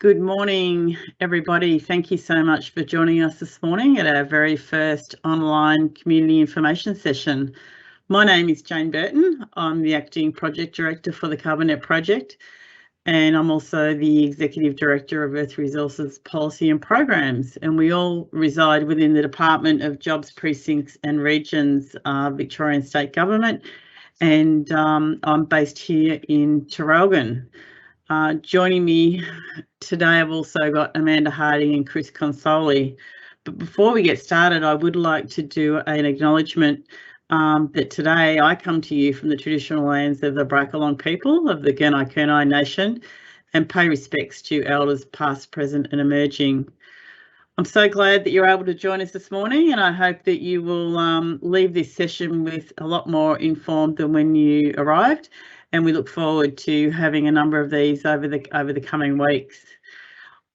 Good morning, everybody. Thank you so much for joining us this morning at our very first online community information session. My name is Jane Burton. I'm the Acting Project Director for the CarbonNet project, and I'm also the Executive Director of Earth Resources Policy and Programs, and we all reside within the Department of Jobs, Precincts and Regions, Victorian State Government, and I'm based here in Traralgon. Joining me today, I've also got Amanda Harding and Chris Consoli. But before we get started, I would like to do an acknowledgement that today I come to you from the traditional lands of the Brackalong people of the Gunai Kurnai Nation and pay respects to elders past, present and emerging. I'm so glad that you're able to join us this morning, and I hope that you will leave this session with a lot more informed than when you arrived. And we look forward to having a number of these over the coming weeks.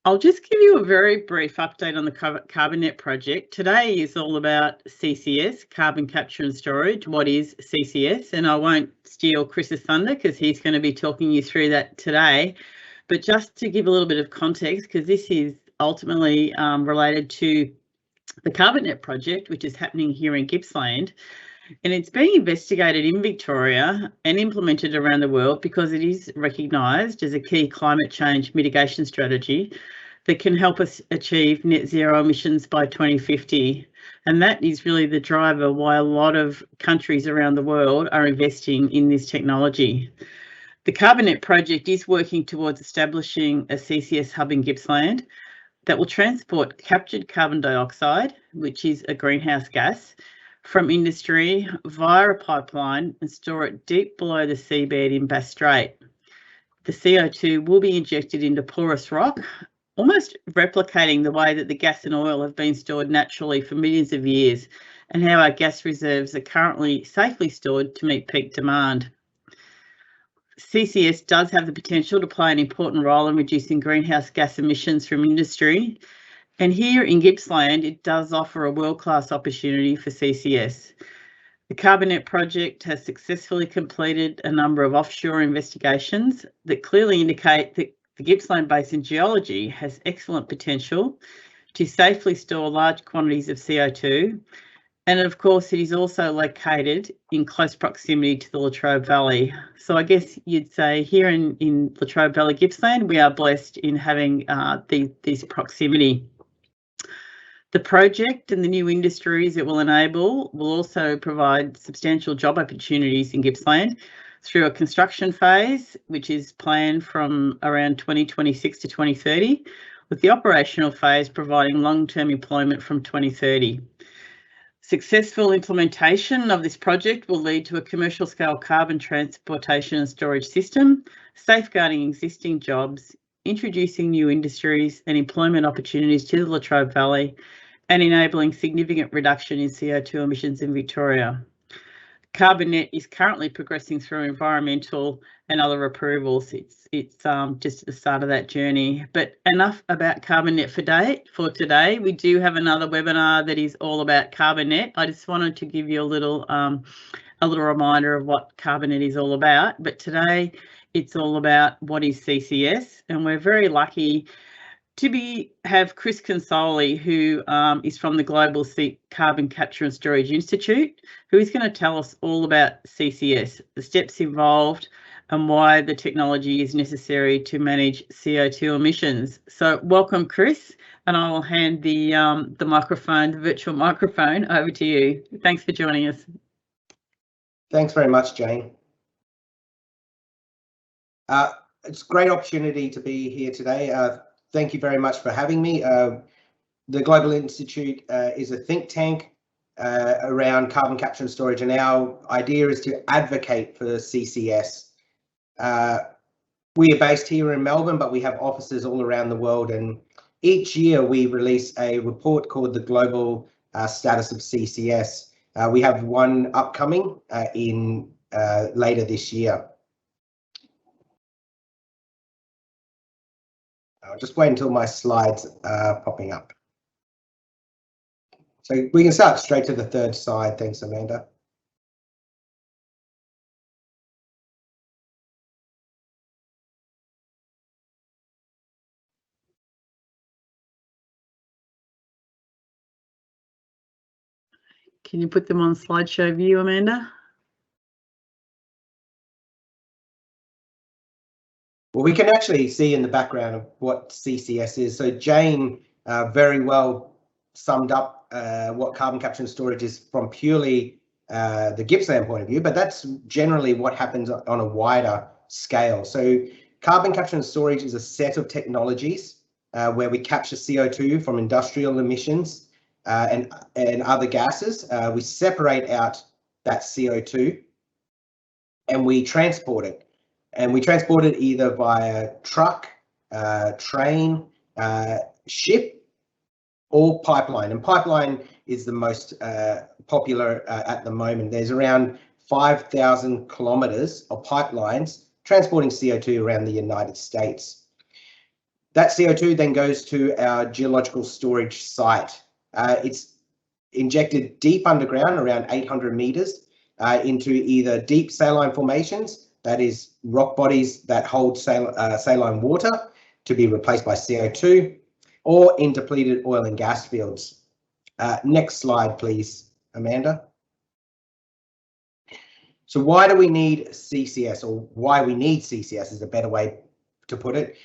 I'll just give you a very brief update on the CarbonNet project. Today is all about CCS, carbon capture and storage. What is CCS? And I won't steal Chris's thunder because he's going to be talking you through that today. But just to give a little bit of context, because this is ultimately related to the CarbonNet project, which is happening here in Gippsland. And it's being investigated in Victoria and implemented around the world because it is recognised as a key climate change mitigation strategy that can help us achieve net zero emissions by 2050. And that is really the driver why a lot of countries around the world are investing in this technology. The CarbonNet project is working towards establishing a CCS hub in Gippsland that will transport captured carbon dioxide, which is a greenhouse gas, from industry via a pipeline and store it deep below the seabed in Bass Strait. The CO2 will be injected into porous rock, almost replicating the way that the gas and oil have been stored naturally for millions of years, and how our gas reserves are currently safely stored to meet peak demand. CCS does have the potential to play an important role in reducing greenhouse gas emissions from industry. And here in Gippsland, it does offer a world-class opportunity for CCS. The CarbonNet project has successfully completed a number of offshore investigations that clearly indicate that the Gippsland Basin geology has excellent potential to safely store large quantities of CO2. And of course, it is also located in close proximity to the Latrobe Valley. So I guess you'd say here in Latrobe Valley, Gippsland, we are blessed in having this proximity. The project and the new industries it will enable will also provide substantial job opportunities in Gippsland through a construction phase, which is planned from around 2026 to 2030, with the operational phase providing long-term employment from 2030. Successful implementation of this project will lead to a commercial scale carbon transportation and storage system, safeguarding existing jobs, introducing new industries and employment opportunities to the Latrobe Valley, and enabling significant reduction in CO2 emissions in Victoria. CarbonNet is currently progressing through environmental and other approvals. It's just at the start of that journey. But enough about CarbonNet for today. We do have another webinar that is all about CarbonNet. I just wanted to give you a little reminder of what CarbonNet is all about. But today it's all about what is CCS, and we're very lucky to have Chris Consoli, who is from the Global Carbon Capture and Storage Institute, who is going to tell us all about CCS, the steps involved, and why the technology is necessary to manage CO2 emissions. So welcome, Chris, and I will hand the microphone, the virtual microphone, over to you. Thanks for joining us. Thanks very much, Jane. It's a great opportunity to be here today. Thank you very much for having me. The Global Institute is a think tank around carbon capture and storage, and our idea is to advocate for CCS. We are based here in Melbourne, but we have offices all around the world, and each year we release a report called the Global Status of CCS. We have one upcoming in later this year. I'll just wait until my slides are popping up. So we can start straight to the third slide. Thanks, Amanda. Can you put them on slideshow view, Amanda? Well, we can actually see in the background of what CCS is. So Jane very well summed up what carbon capture and storage is from purely the Gippsland point of view, but that's generally what happens on a wider scale. So carbon capture and storage is a set of technologies where we capture CO2 from industrial emissions and other gases. We separate out that CO2 and we transport it. And we transport it either via truck, train, ship, or pipeline. And pipeline is the most popular at the moment. There's around 5,000 kilometres of pipelines transporting CO2 around the United States. That CO2 then goes to our geological storage site. It's injected deep underground, around 800 metres, into either deep saline formations, that is rock bodies that hold saline water to be replaced by CO2, or in depleted oil and gas fields. Next slide, please, Amanda. So why do we need CCS, or why we need CCS is a better way to put it?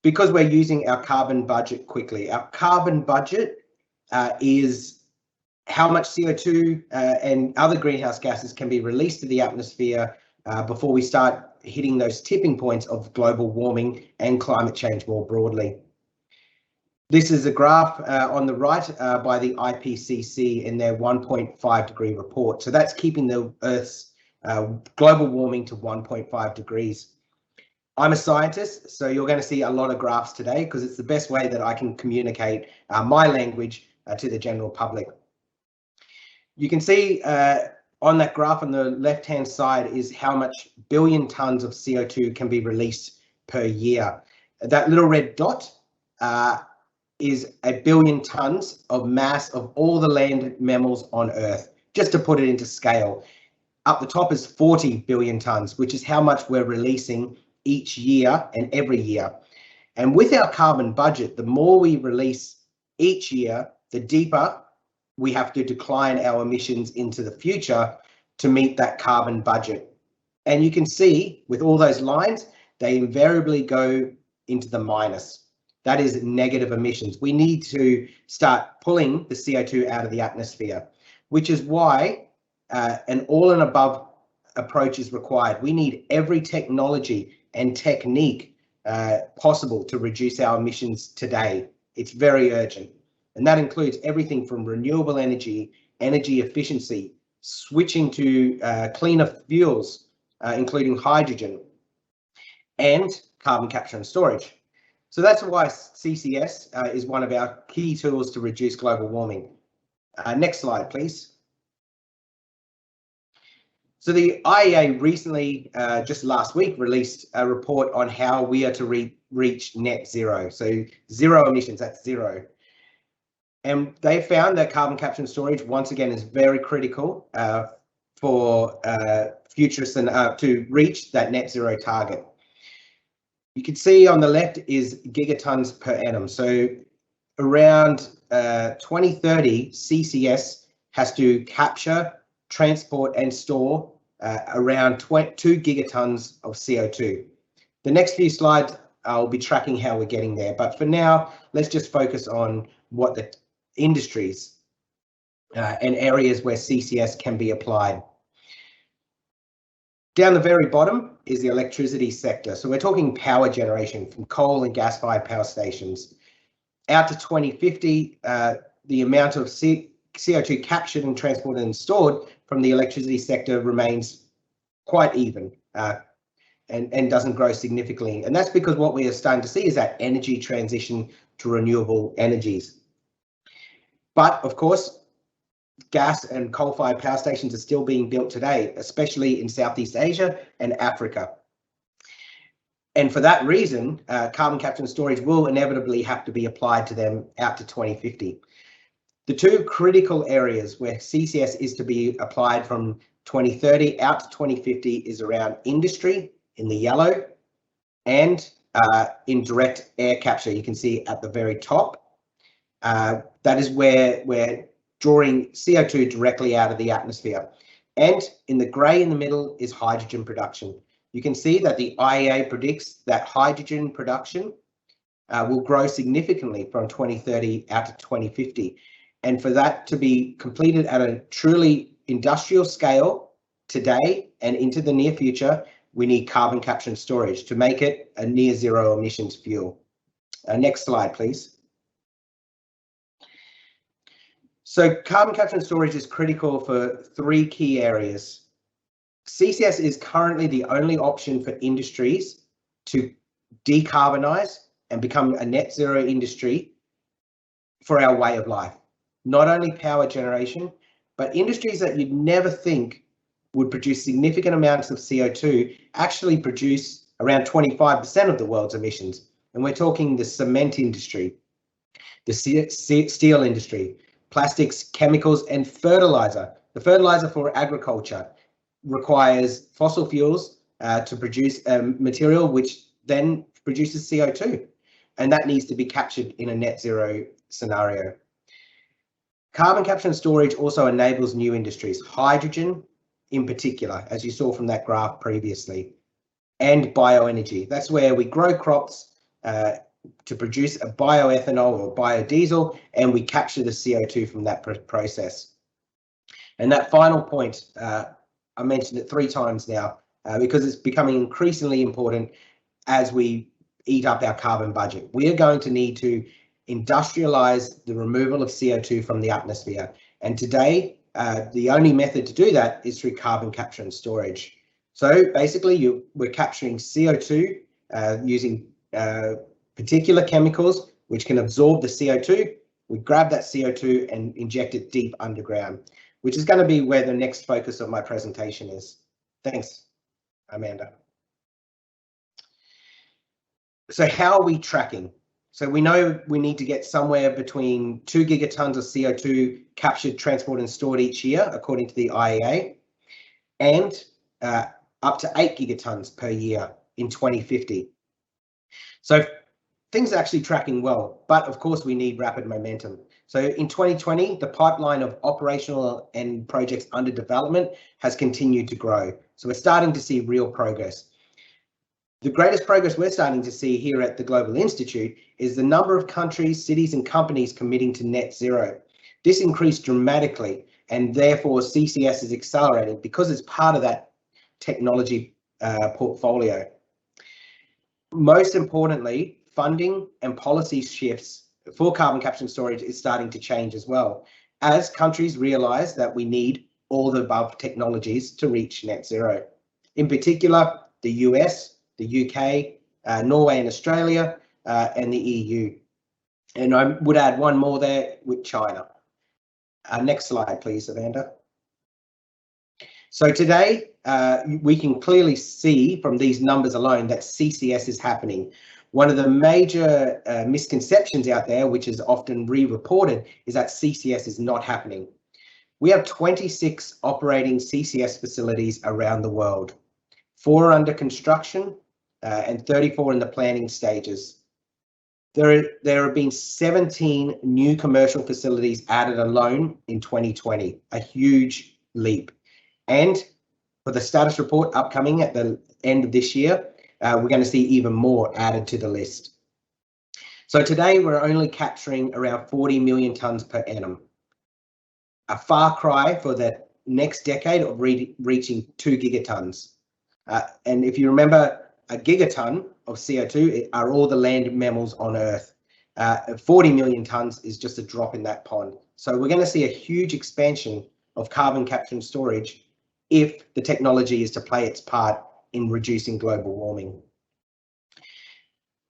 Because we're using our carbon budget quickly. Our carbon budget is how much CO2 and other greenhouse gases can be released to the atmosphere before we start hitting those tipping points of global warming and climate change more broadly. This is a graph on the right by the IPCC in their 1.5 degree report. So that's keeping the Earth's global warming to 1.5 degrees. I'm a scientist, so you're going to see a lot of graphs today because it's the best way that I can communicate my language to the general public. You can see on that graph on the left-hand side is how much billion tonnes of CO2 can be released per year. That little red dot is 1 billion tonnes of mass of all the land mammals on Earth, just to put it into scale. Up the top is 40 billion tonnes, which is how much we're releasing each year and every year. And with our carbon budget, the more we release each year, the deeper we have to decline our emissions into the future to meet that carbon budget. And you can see with all those lines, they invariably go into the minus. That is negative emissions. We need to start pulling the CO2 out of the atmosphere, which is why an all and above approach is required. We need every technology and technique possible to reduce our emissions today. It's very urgent. And that includes everything from renewable energy, energy efficiency, switching to cleaner fuels, including hydrogen, and carbon capture and storage. So that's why CCS is one of our key tools to reduce global warming. Next slide, please. So the IEA recently, just last week, released a report on how we are to reach net zero. So zero emissions, that's zero. And they found that carbon capture and storage, once again, is very critical for futurists and to reach that net zero target. You can see on the left is gigatons per annum. So around 2030, CCS has to capture, transport and store around 2 gigatons of CO2. The next few slides, I'll be tracking how we're getting there. But for now, let's just focus on what the industries and areas where CCS can be applied. Down the very bottom is the electricity sector. So we're talking power generation from coal and gas-fired power stations. Out to 2050, the amount of CO2 captured and transported and stored from the electricity sector remains quite even and doesn't grow significantly. And that's because what we are starting to see is that energy transition to renewable energies. But of course, gas and coal-fired power stations are still being built today, especially in Southeast Asia and Africa. And for that reason, carbon capture and storage will inevitably have to be applied to them out to 2050. The two critical areas where CCS is to be applied from 2030 out to 2050 is around industry in the yellow and in direct air capture. You can see at the very top. That is where drawing CO2 directly out of the atmosphere. And in the grey in the middle is hydrogen production. You can see that the IEA predicts that hydrogen production will grow significantly from 2030 out to 2050. And for that to be completed at a truly industrial scale today and into the near future, we need carbon capture and storage to make it a near zero emissions fuel. Next slide, please. So carbon capture and storage is critical for three key areas. CCS is currently the only option for industries to decarbonize and become a net zero industry for our way of life. Not only power generation, but industries that you'd never think would produce significant amounts of CO2 actually produce around 25% of the world's emissions. And we're talking the cement industry, the steel industry, plastics, chemicals, and fertilizer. The fertilizer for agriculture requires fossil fuels to produce material which then produces CO2, and that needs to be captured in a net zero scenario. Carbon capture and storage also enables new industries, hydrogen in particular, as you saw from that graph previously, and bioenergy. That's where we grow crops to produce a bioethanol or biodiesel, and we capture the CO2 from that process. And that final point, I mentioned it 3 times now, because it's becoming increasingly important as we eat up our carbon budget. We are going to need to industrialize the removal of CO2 from the atmosphere. And today, the only method to do that is through carbon capture and storage. So basically, we're capturing CO2 using particular chemicals which can absorb the CO2. We grab that CO2 and inject it deep underground, which is going to be where the next focus of my presentation is. Thanks, Amanda. So how are we tracking? So we know we need to get somewhere between 2 gigatons of CO2 captured, transported and stored each year, according to the IEA, and up to 8 gigatons per year in 2050. So things are actually tracking well, but of course we need rapid momentum. So in 2020, the pipeline of operational and projects under development has continued to grow. So we're starting to see real progress. The greatest progress we're starting to see here at the Global Institute is the number of countries, cities and companies committing to net zero. This increased dramatically, and therefore CCS is accelerating because it's part of that technology portfolio. Most importantly, funding and policy shifts for carbon capture and storage is starting to change as well, as countries realise that we need all the above technologies to reach net zero. In particular, the US, the UK, Norway and Australia, and the EU. And I would add one more there with China. Next slide, please, Amanda. So today, we can clearly see from these numbers alone that CCS is happening. One of the major misconceptions out there, which is often re-reported, is that CCS is not happening. We have 26 operating CCS facilities around the world, 4 under construction, and 34 in the planning stages. There have been 17 new commercial facilities added alone in 2020, a huge leap. And for the status report upcoming at the end of this year, we're going to see even more added to the list. So today we're only capturing around 40 million tonnes per annum, a far cry for the next decade of reaching 2 gigatons. And if you remember, a gigaton of CO2 are all the land mammals on Earth. 40 million tonnes is just a drop in that pond. So we're going to see a huge expansion of carbon capture and storage if the technology is to play its part in reducing global warming.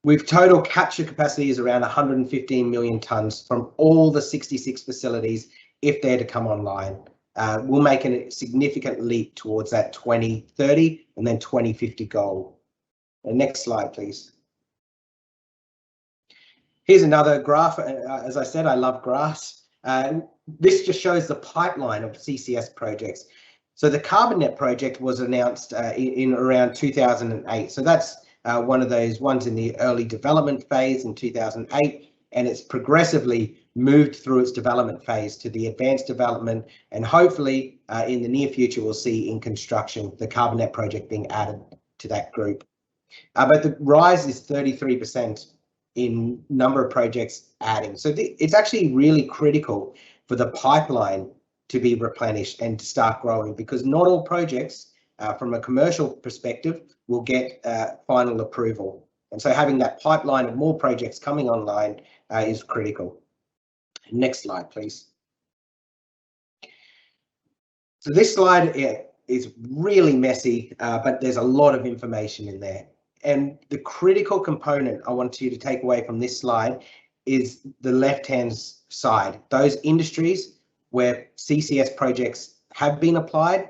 With total capture capacity is around 115 million tonnes from all the 66 facilities if they're to come online. We'll make a significant leap towards that 2030 and then 2050 goal. The next slide, please. Here's another graph. As I said, I love graphs. This just shows the pipeline of CCS projects. So the CarbonNet project was announced in around 2008. So that's one of those ones in the early development phase in 2008. and it's progressively moved through its development phase to the advanced development, and hopefully in the near future we'll see in construction the Carbonette project being added to that group. But the rise is 33% in number of projects adding. So it's actually really critical for the pipeline to be replenished and to start growing, because not all projects from a commercial perspective will get final approval. And so having that pipeline of more projects coming online is critical. Next slide, please. So this slide is really messy, but there's a lot of information in there. And the critical component I want you to take away from this slide is the left-hand side, those industries where CCS projects have been applied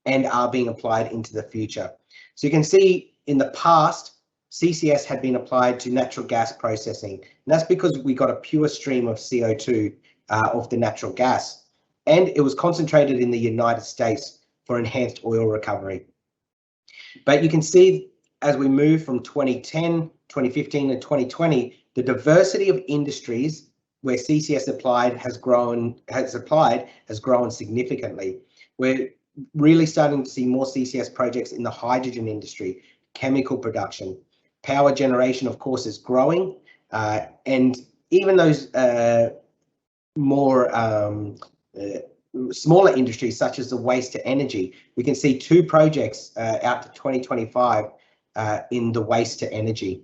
and are being applied into the future. So you can see in the past, CCS had been applied to natural gas processing, and that's because we got a pure stream of CO2 off the natural gas, and it was concentrated in the United States for enhanced oil recovery. But you can see as we move from 2010, 2015 and 2020, the diversity of industries where CCS has grown significantly. We're really starting to see more CCS projects in the hydrogen industry, chemical production. Power generation, of course, is growing, and even those more smaller industries such as the waste to energy, we can see 2 projects out to 2025 in the waste to energy.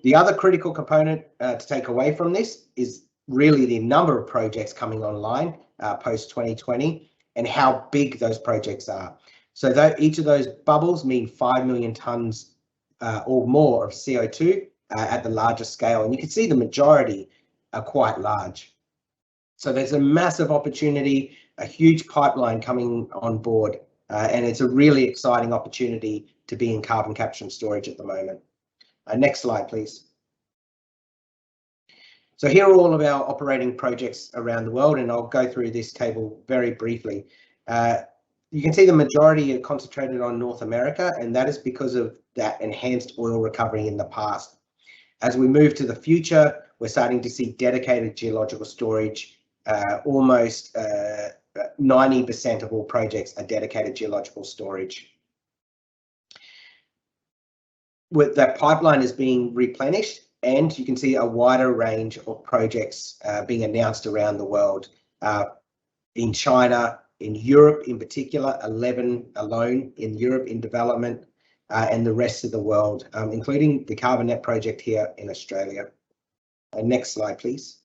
The other critical component to take away from this is really the number of projects coming online post 2020 and how big those projects are. So that each of those bubbles mean 5 million tonnes or more of CO2 at the largest scale, and you can see the majority are quite large. So there's a massive opportunity, a huge pipeline coming on board, and it's a really exciting opportunity to be in carbon capture and storage at the moment. Next slide, please. So here are all of our operating projects around the world, and I'll go through this table very briefly. You can see the majority are concentrated on North America, and that is because of that enhanced oil recovery in the past. As we move to the future, we're starting to see dedicated geological storage. Almost 90% of all projects are dedicated geological storage. With that pipeline is being replenished, and you can see a wider range of projects being announced around the world. In China, in Europe in particular, 11 alone in Europe in development, and the rest of the world, including the Carbonette project here in Australia. Next slide, please.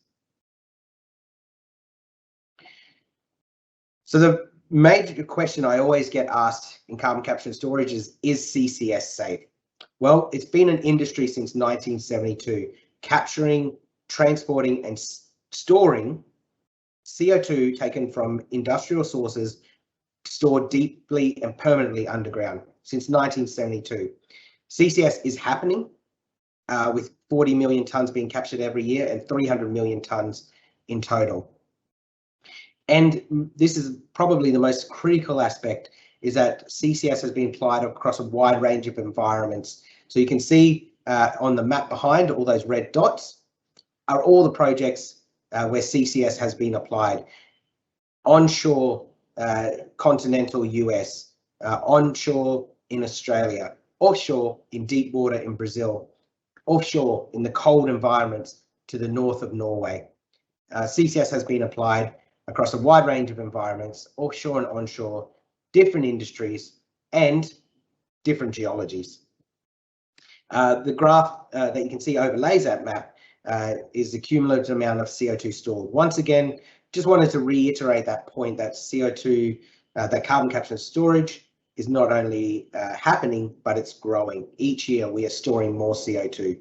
So the major question I always get asked in carbon capture and storage is CCS safe? Well, it's been an industry since 1972, capturing, transporting and storing CO2 taken from industrial sources stored deeply and permanently underground since 1972. CCS is happening with 40 million tonnes being captured every year and 300 million tonnes in total. And this is probably the most critical aspect, is that CCS has been applied across a wide range of environments. So you can see on the map behind, all those red dots are all the projects where CCS has been applied. Onshore continental US, onshore in Australia, offshore in deep water in Brazil, offshore in the cold environments to the north of Norway. CCS has been applied across a wide range of environments, offshore and onshore, different industries and different geologies. The graph that you can see overlays that map is the cumulative amount of CO2 stored. Once again, just wanted to reiterate that point that CO2, that carbon capture and storage is not only happening, but it's growing. Each year we are storing more CO2.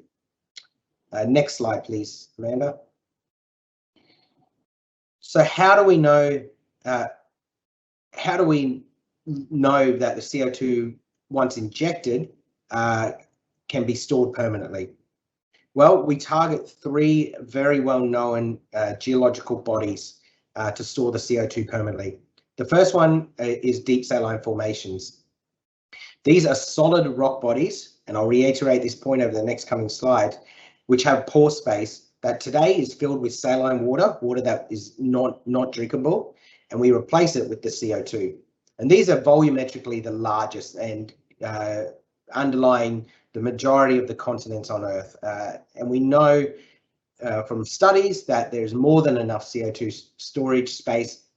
Next slide, please, Amanda. So how do we know that the CO2, once injected, can be stored permanently? Well, we target 3 very well-known geological bodies to store the CO2 permanently. The first one is deep saline formations. These are solid rock bodies, and I'll reiterate this point over the next coming slide, which have pore space that today is filled with saline water, water that is not drinkable, and we replace it with the CO2. And these are volumetrically the largest and underlying the majority of the continents on Earth. And we know from studies that there's more than enough CO2 storage space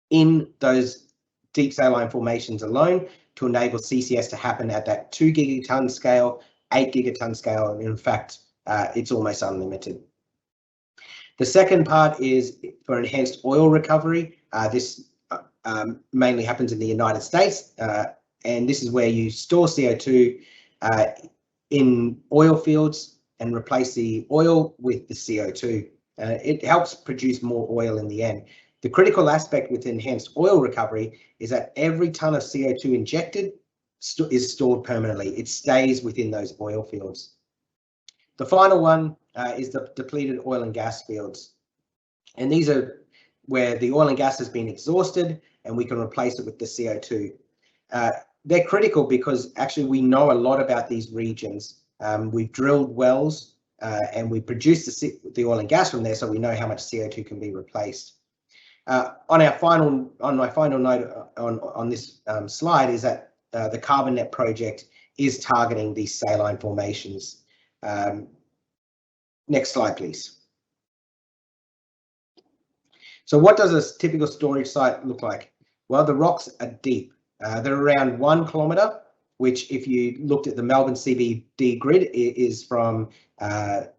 in those deep saline formations alone to enable CCS to happen at that 2 gigaton scale, 8 gigaton scale, and in fact, it's almost unlimited. The second part is for enhanced oil recovery. This mainly happens in the United States, and this is where you store CO2 in oil fields and replace the oil with the CO2. It helps produce more oil in the end. The critical aspect with enhanced oil recovery is that every ton of CO2 injected is stored permanently. It stays within those oil fields. The final one is the depleted oil and gas fields. And these are where the oil and gas has been exhausted and we can replace it with the CO2. They're critical because actually we know a lot about these regions. We've drilled wells and we produce the oil and gas from there, so we know how much CO2 can be replaced. On my final note on this slide is that the CarbonNet project is targeting these saline formations. Next slide, please. So what does a typical storage site look like? Well, the rocks are deep. They're around 1 kilometre, which if you looked at the Melbourne CBD grid, it is from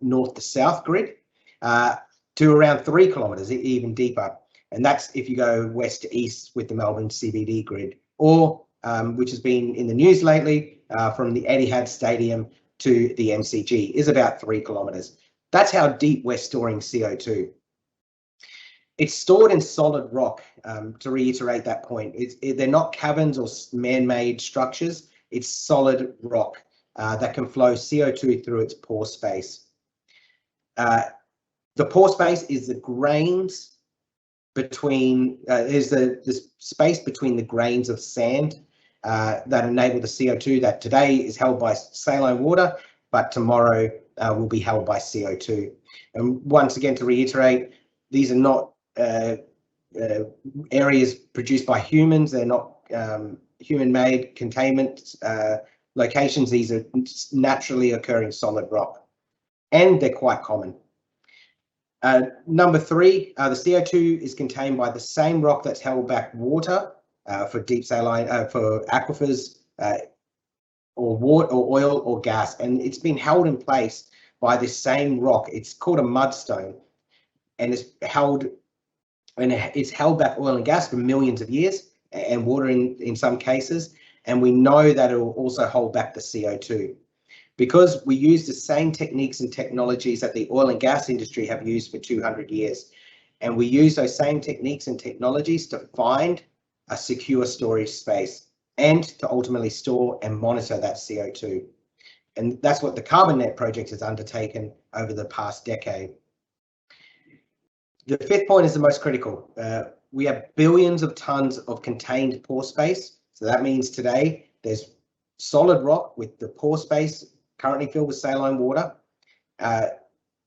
north to south grid, to around 3 kilometres, even deeper. And that's if you go west to east with the Melbourne CBD grid, or which has been in the news lately, from the Etihad Stadium to the MCG is about 3 kilometres. That's how deep we're storing CO2. It's stored in solid rock, to reiterate that point. They're not caverns or man-made structures. It's solid rock that can flow CO2 through its pore space. The pore space is the grains between, is the space between the grains of sand that enable the CO2 that today is held by saline water, but tomorrow will be held by CO2. And once again, to reiterate, these are not areas produced by humans. They're not human-made containment locations. These are naturally occurring solid rock, and they're quite common. Number 3, the CO2 is contained by the same rock that's held back water for deep saline, for aquifers, or water, or oil, or gas, and it's been held in place by this same rock. It's called a mudstone, and it's held back oil and gas for millions of years, and water in some cases, and we know that it will also hold back the CO2. Because we use the same techniques and technologies that the oil and gas industry have used for 200 years. And we use those same techniques and technologies to find a secure storage space and to ultimately store and monitor that CO2. And that's what the CarbonNet project has undertaken over the past decade. The 5th point is the most critical. We have billions of tons of contained pore space. So that means today there's solid rock with the pore space currently filled with saline water,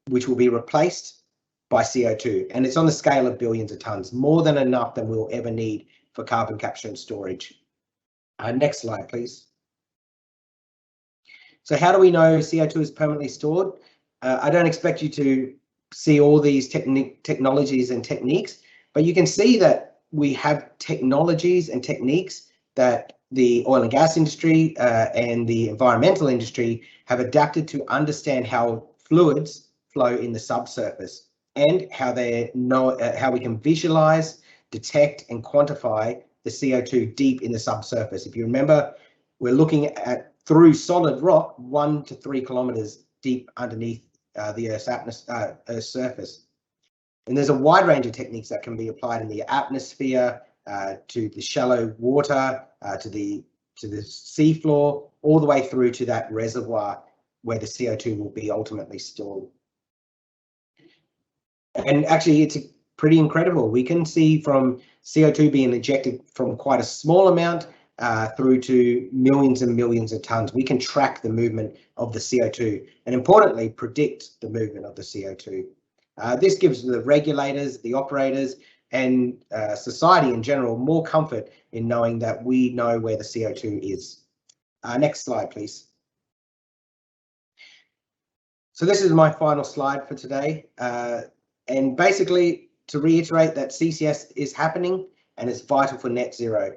which will be replaced by CO2. And it's on the scale of billions of tons, more than enough than we'll ever need for carbon capture and storage. Next slide, please. So how do we know CO2 is permanently stored? I don't expect you to see all these technologies and techniques, but you can see that we have technologies and techniques that the oil and gas industry and the environmental industry have adapted to understand how fluids flow in the subsurface and how how we can visualize, detect and quantify the CO2 deep in the subsurface. If you remember, we're looking at through solid rock 1 to 3 kilometers deep underneath the Earth's surface. And there's a wide range of techniques that can be applied in the atmosphere, to the shallow water, to the seafloor, all the way through to that reservoir where the CO2 will be ultimately stored. And actually, it's pretty incredible. We can see from CO2 being ejected from quite a small amount through to millions and millions of tonnes. We can track the movement of the CO2 and, importantly, predict the movement of the CO2. This gives the regulators, the operators, and society in general more comfort in knowing that we know where the CO2 is. Next slide, please. So this is my final slide for today. And basically, to reiterate that CCS is happening and it's vital for net zero.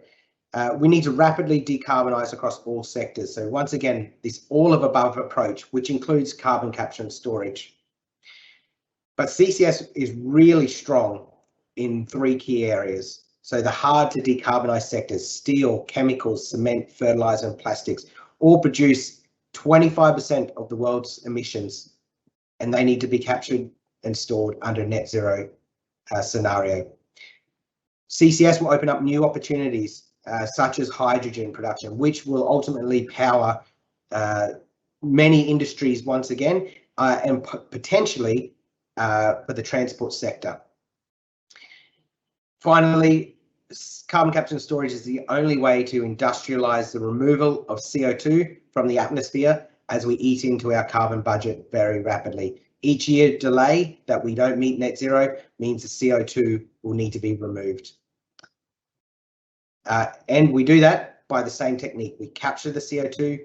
We need to rapidly decarbonise across all sectors. So once again, this all of above approach, which includes carbon capture and storage. But CCS is really strong in 3 key areas. So the hard to decarbonise sectors, steel, chemicals, cement, fertiliser and plastics, all produce 25% of the world's emissions, and they need to be captured and stored under a net zero scenario. CCS will open up new opportunities such as hydrogen production, which will ultimately power many industries once again, and potentially for the transport sector. Finally, carbon capture and storage is the only way to industrialise the removal of CO2 from the atmosphere as we eat into our carbon budget very rapidly. Each year delay that we don't meet net zero means the CO2 will need to be removed. And we do that by the same technique. We capture the CO2,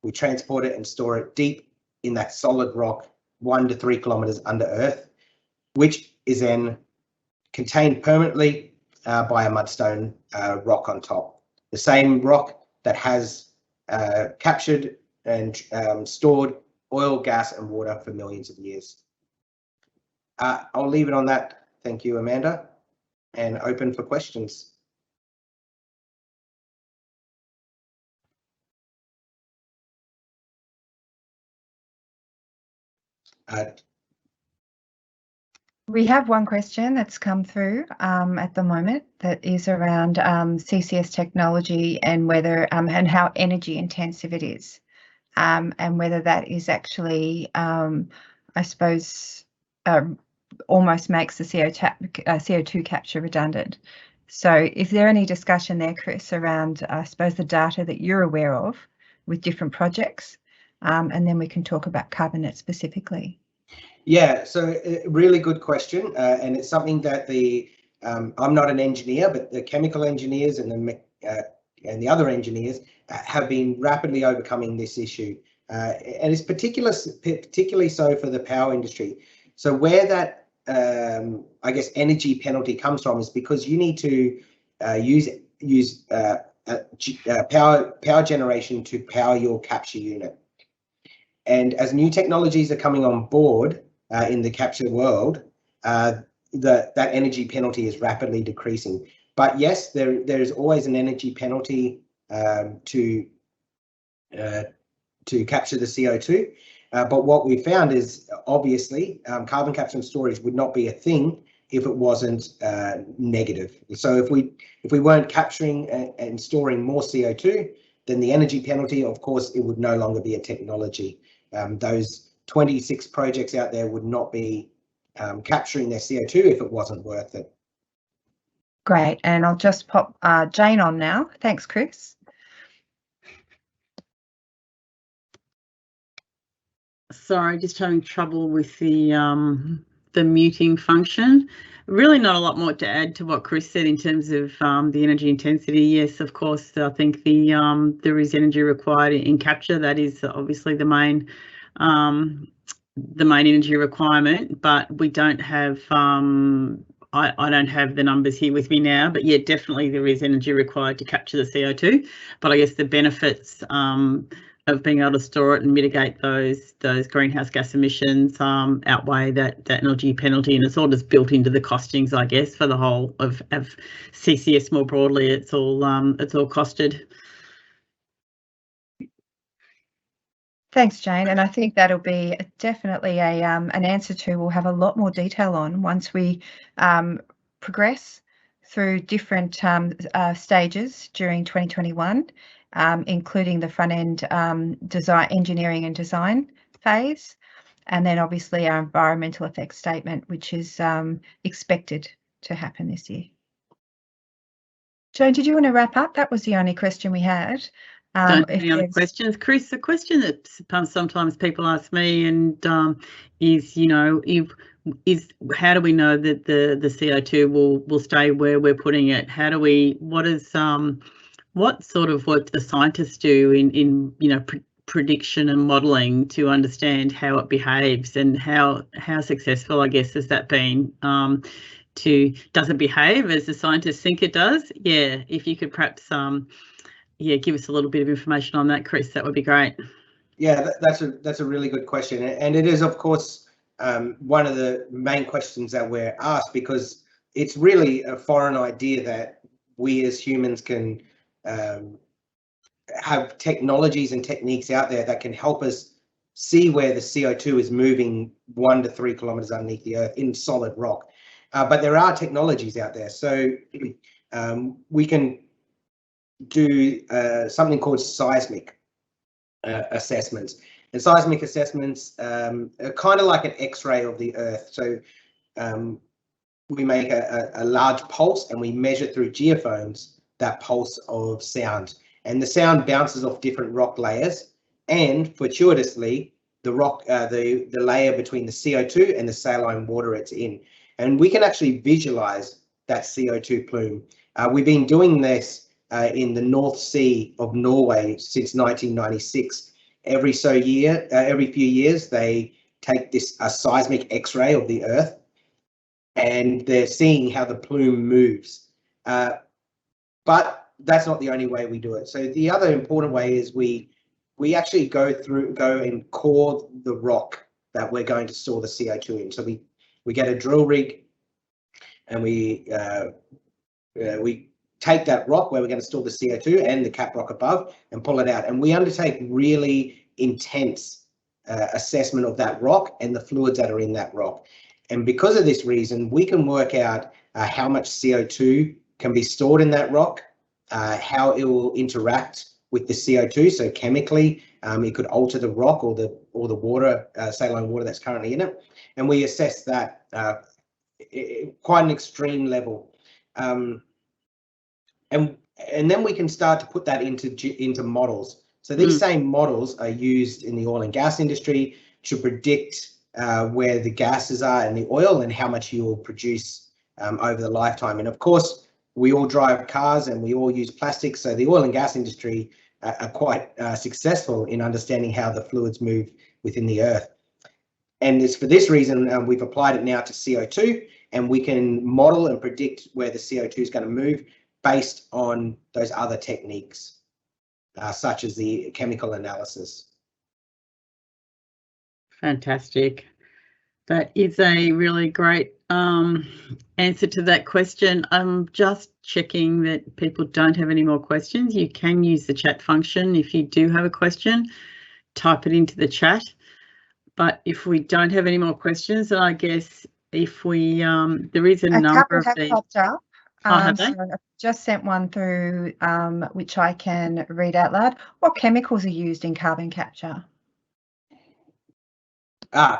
we transport it and store it deep in that solid rock 1 to 3 kilometres under Earth, which is then contained permanently by a mudstone rock on top. The same rock that has captured and stored oil, gas and water for millions of years. I'll leave it on that. Thank you, Amanda, and open for questions. We have one question that's come through at the moment that is around CCS technology and whether and how energy intensive it is, and whether that is actually, I suppose, almost makes the CO2 capture redundant. So is there any discussion there, Chris, around, I suppose, the data that you're aware of with different projects? And then we can talk about CarbonNet specifically. Yeah, so really good question, and it's something that I'm not an engineer, but the chemical engineers and the other engineers have been rapidly overcoming this issue, and it's particularly so for the power industry. So where that I guess energy penalty comes from is because you need to use power generation to power your capture unit. And as new technologies are coming on board in the capture world, that energy penalty is rapidly decreasing. But yes, there is always an energy penalty to capture the CO2. But what we found is obviously carbon capture and storage would not be a thing if it wasn't negative. So if we weren't capturing and storing more CO2, then the energy penalty, of course, it would no longer be a technology. Those 26 projects out there would not be capturing their CO2 if it wasn't worth it. Great, and I'll just pop Jane on now. Thanks, Chris. Sorry, just having trouble with the muting function. Really not a lot more to add to what Chris said in terms of the energy intensity. Yes, of course, I think there is energy required in capture. That is obviously the main energy requirement, but we don't have I don't have the numbers here with me now, but yeah, definitely there is energy required to capture the CO2. But I guess the benefits of being able to store it and mitigate those greenhouse gas emissions outweigh that energy penalty, and it's all just built into the costings, I guess, for the whole of CCS more broadly. It's all costed. Thanks, Jane, and I think that'll be definitely an answer to we'll have a lot more detail on once we progress through different stages during 2021, including the front end design, engineering and design phase, and then obviously our environmental effects statement, which is expected to happen this year. Joan, did you want to wrap up? That was the only question we had. Don't have any other questions, Chris? The question that sometimes people ask me and is, you know, how do we know that the CO2 will stay where we're putting it? How do we? What sort of work do the scientists do in you know, prediction and modelling to understand how it behaves, and how successful, I guess, has that been? Does it behave as the scientists think it does? Yeah, if you could perhaps give us a little bit of information on that, Chris, that would be great. Yeah, that's a really good question, and it is, of course, one of the main questions that we're asked, because it's really a foreign idea that we as humans can have technologies and techniques out there that can help us see where the CO2 is moving 1 to 3 kilometers underneath the earth in solid rock. But there are technologies out there, so we can do something called seismic assessments. And seismic assessments are kind of like an X-ray of the earth. So we make a large pulse and we measure through geophones that pulse of sound. And the sound bounces off different rock layers, and fortuitously, the rock, the layer between the CO2 and the saline water it's in. And we can actually visualize that CO2 plume. We've been doing this in the North Sea of Norway since 1996. Every few years, they take a seismic X-ray of the Earth, and they're seeing how the plume moves. But that's not the only way we do it. So the other important way is we actually go and core the rock that we're going to store the CO2 in. So we get a drill rig, and we take that rock where we're going to store the CO2 and the cap rock above and pull it out. And we undertake really intense assessment of that rock and the fluids that are in that rock. And because of this reason, we can work out how much CO2 can be stored in that rock, how it will interact with the CO2. So chemically, it could alter the rock or the water, saline water that's currently in it. And we assess that quite an extreme level. And then we can start to put that into models. So these same models are used in the oil and gas industry to predict where the gases are in the oil and how much you will produce over the lifetime. And of course, we all drive cars and we all use plastic. So the oil and gas industry are quite successful in understanding how the fluids move within the earth. And it's for this reason we've applied it now to CO2, and we can model and predict where the CO2 is going to move based on those other techniques, such as the chemical analysis. Fantastic. That is a really great answer to that question. I'm just checking that people don't have any more questions. You can use the chat function. If you do have a question, type it into the chat. But if we don't have any more questions, then I guess if we, there is a number of these. Popped up. Have so I've just sent one through, which I can read out loud. What chemicals are used in carbon capture?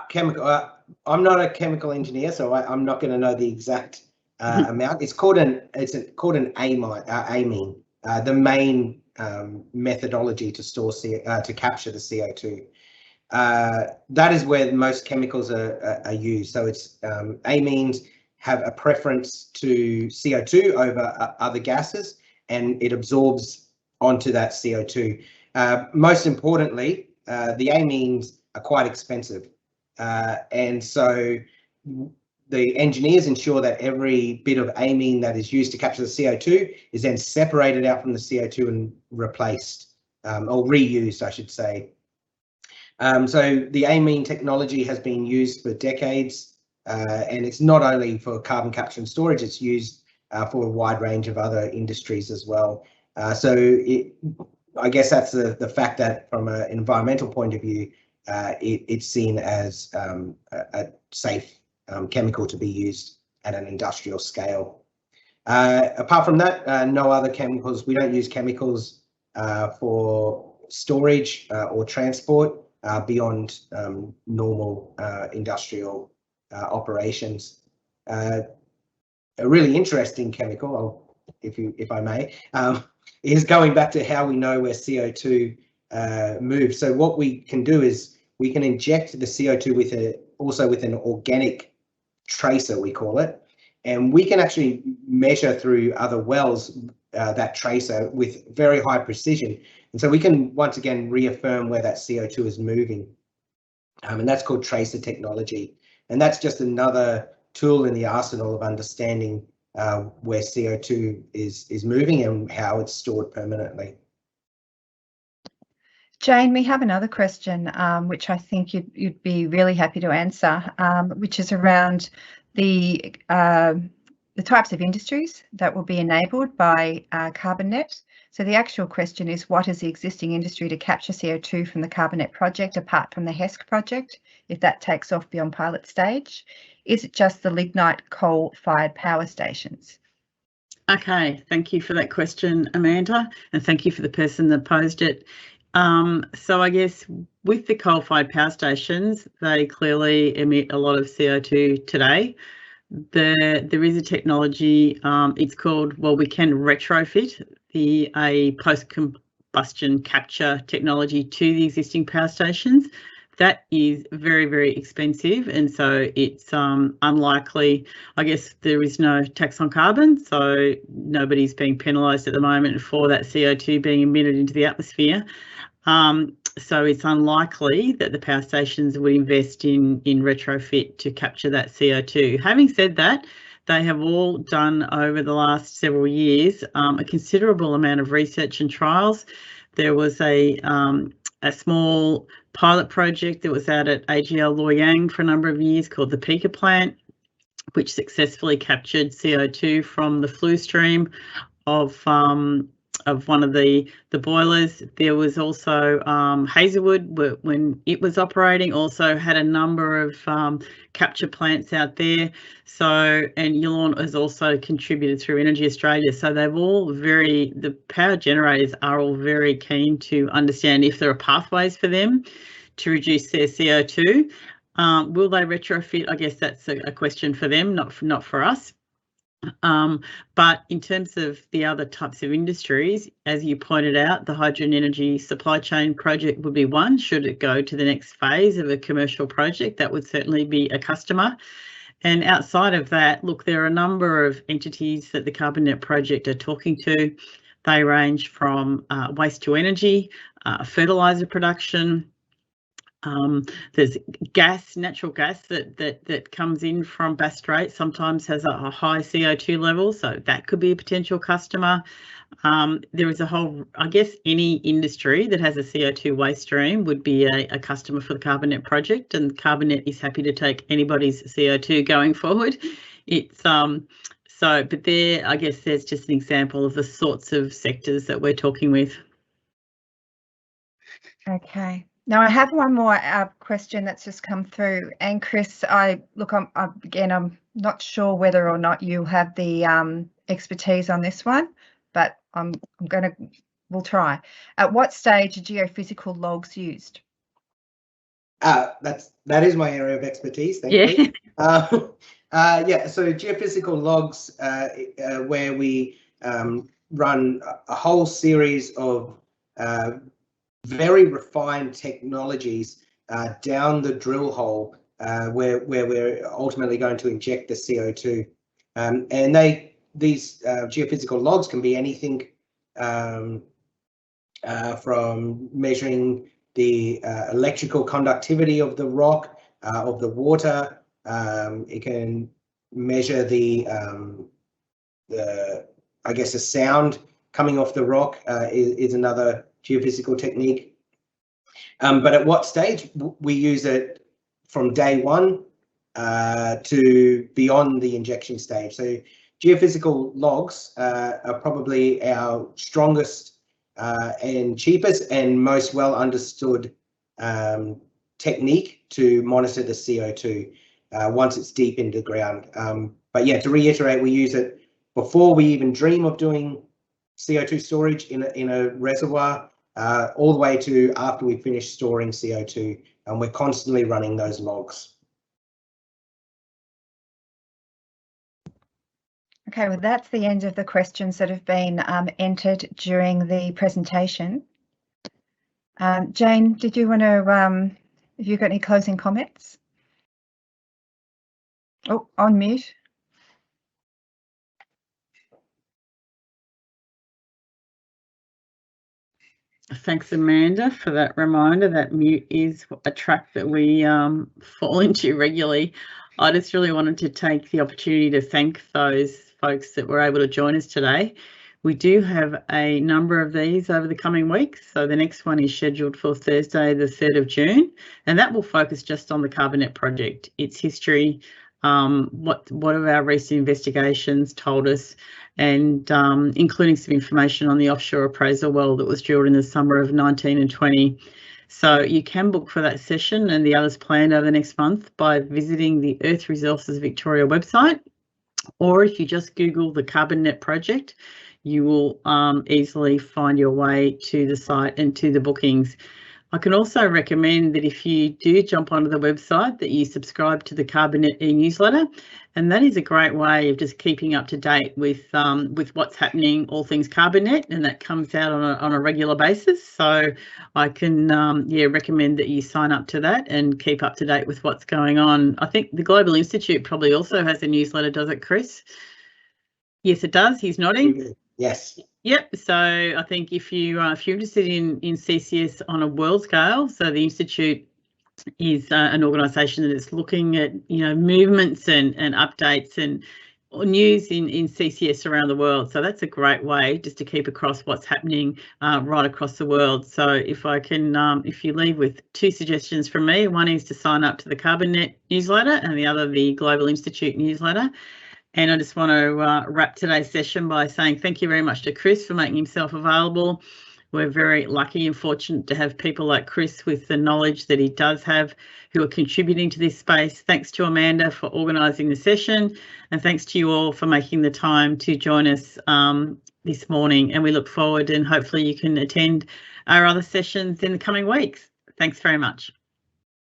Chemical. I'm not a chemical engineer, so I'm not going to know the exact amount. It's called an amine. The main methodology to store to capture the CO2. That is where most chemicals are used. So it's amines have a preference to CO2 over other gases, and it absorbs onto that CO2. Most importantly, the amines are quite expensive. And so the engineers ensure that every bit of amine that is used to capture the CO2 is then separated out from the CO2 and replaced, or reused, I should say. So the amine technology has been used for decades, and it's not only for carbon capture and storage, it's used for a wide range of other industries as well. So I guess that's the fact that from an environmental point of view, it's seen as a safe chemical to be used at an industrial scale. Apart from that, no other chemicals. We don't use chemicals for storage or transport beyond normal industrial operations. A really interesting chemical, I'll if I may, is going back to how we know where CO2 moves. So what we can do is we can inject the CO2 also with an organic tracer, we call it, and we can actually measure through other wells that tracer with very high precision. And so we can once again reaffirm where that CO2 is moving. And that's called tracer technology. And that's just another tool in the arsenal of understanding where CO2 is moving and how it's stored permanently. Jane, we have another question, which I think you'd be really happy to answer, which is around the types of industries that will be enabled by CarbonNet. So the actual question is, what is the existing industry to capture CO2 from the CarbonNet project apart from the HESC project, if that takes off beyond pilot stage? Is it just the lignite coal-fired power stations? Okay, thank you for that question, Amanda, and thank you for the person that posed it. So I guess with the coal-fired power stations, they clearly emit a lot of CO2 today. There is a technology, it's called, well, we can retrofit a post-combustion capture technology to the existing power stations. That is very, very expensive, and so it's unlikely. I guess there is no tax on carbon, so nobody's being penalised at the moment for that CO2 being emitted into the atmosphere. So it's unlikely that the power stations would invest in retrofit to capture that CO2. Having said that, they have all done over the last several years a considerable amount of research and trials. There was a small pilot project that was out at AGL Loy Yang for a number of years called the Pikka plant, which successfully captured CO2 from the flue stream of one of the boilers. There was also Hazelwood, when it was operating, also had a number of capture plants out there. So, and Yallourn has also contributed through Energy Australia. So they've all the power generators are all very keen to understand if there are pathways for them to reduce their CO2. Will they retrofit? I guess that's a question for them, not for us. But in terms of the other types of industries, as you pointed out, the hydrogen energy supply chain project would be one. Should it go to the next phase of a commercial project, that would certainly be a customer. And outside of that, look, there are a number of entities that the CarbonNet project are talking to. They range from waste to energy, fertiliser production. There's natural gas that comes in from Bass Strait, sometimes has a high CO2 level, so that could be a potential customer. There is a whole, I guess any industry that has a CO2 waste stream would be a customer for the CarbonNet project, and CarbonNet is happy to take anybody's CO2 going forward. It's but there, I guess there's just an example of the sorts of sectors that we're talking with. Okay. Now I have one more question that's just come through, and Chris, I'm not sure whether or not you have the expertise on this one, but we'll try. At what stage are geophysical logs used? That is my area of expertise, thankfully. Yeah. So geophysical logs, where we run a whole series of very refined technologies down the drill hole, where we're ultimately going to inject the CO2, and these geophysical logs can be anything from measuring the electrical conductivity of the rock, of the water. It can measure the sound coming off the rock is another geophysical technique. But at what stage? We use it from day one to beyond the injection stage. So geophysical logs are probably our strongest and cheapest and most well understood technique to monitor the CO2 once it's deep into the ground. But yeah, to reiterate, we use it before we even dream of doing CO2 storage in a reservoir, all the way to after we finish storing CO2, and we're constantly running those logs. Okay, well, that's the end of the questions that have been entered during the presentation. Jane, did you want to, have you got any closing comments? Oh, on mute. Thanks, Amanda, for that reminder. That mute is a trap that we fall into regularly. I just really wanted to take the opportunity to thank those folks that were able to join us today. We do have a number of these over the coming weeks. So the next one is scheduled for Thursday, the 3rd of June, and that will focus just on the CarbonNet project, its history, what have our recent investigations told us, and including some information on the offshore appraisal well that was drilled in the summer of 19 and 20. So you can book for that session and the others planned over the next month by visiting the Earth Resources Victoria website, or if you just Google the CarbonNet project, you will easily find your way to the site and to the bookings. I can also recommend that if you do jump onto the website, that you subscribe to the CarbonNet e-newsletter, and that is a great way of just keeping up to date with what's happening, all things CarbonNet, and that comes out on a regular basis. So I can recommend that you sign up to that and keep up to date with what's going on. I think the Global Institute probably also has a newsletter, does it, Chris? Yes, it does. He's nodding. Yes. Yep. So I think if you're interested in CCS on a world scale, so the Institute is an organisation that is looking at movements and updates and news in CCS around the world. So that's a great way just to keep across what's happening right across the world. So if I can, if you leave with 2 suggestions from me, one is to sign up to the CarbonNet newsletter and the other the Global Institute newsletter. And I just want to wrap today's session by saying thank you very much to Chris for making himself available. We're very lucky and fortunate to have people like Chris with the knowledge that he does have who are contributing to this space. Thanks to Amanda for organising the session, and thanks to you all for making the time to join us this morning. And we look forward, and hopefully you can attend our other sessions in the coming weeks. Thanks very much.